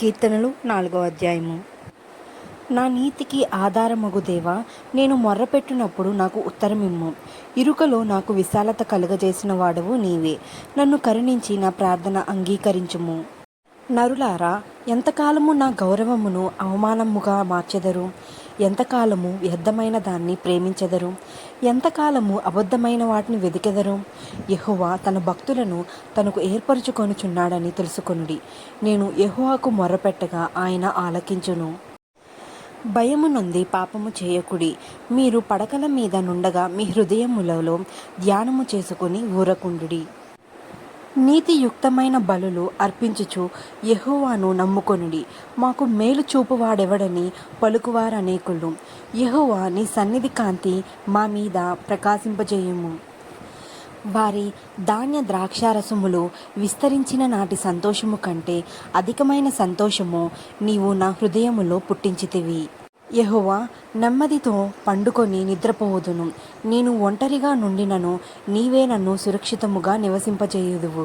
కీర్తనలు 4వ అధ్యాయము. నా నీతికి ఆధారమగు దేవా, నేను మొర్రపెట్టినప్పుడు నాకు ఉత్తరమిమ్ము. ఇరుకలో నాకు విశాలత కలుగజేసిన వాడవు నీవే. నన్ను కరుణించి నా ప్రార్థన అంగీకరించుము. నరులారా, ఎంతకాలము నా గౌరవమును అవమానముగా మార్చెదరు? ఎంతకాలము వ్యర్థమైన దాన్ని ప్రేమించెదరు? ఎంతకాలము అబద్ధమైన వాటిని వెదికెదరు? యెహోవా తన భక్తులను తనకు ఏర్పరచుకొనుచున్నాడని తెలుసుకొనుడి. నేను యెహోవాకు మొర్రపెట్టగా ఆయన ఆలకించును. భయము నొంది పాపము చేయకుడి. మీరు పడకల మీద నుండగా మీ హృదయములలో ధ్యానము చేసుకుని ఊరకుండుడి. నీతియుక్తమైన బలులు అర్పించుచు యెహోవాను నమ్ముకొనుడి. మాకు మేలు చూపువాడెవడని పలుకువారనేకులు. యెహోవా నీ సన్నిధి కాంతి మా మీద ప్రకాశింపజేయుము. వారి ధాన్య ద్రాక్షారసములు విస్తరించిన నాటి సంతోషము కంటే అధికమైన సంతోషము నీవు నా హృదయములో పుట్టించితివి. యెహోవా, నెమ్మదితో పండుకొని నిద్రపోవుదును. నేను ఒంటరిగా నుండినను నీవే నన్ను సురక్షితముగా నివసింపచేయుదువు.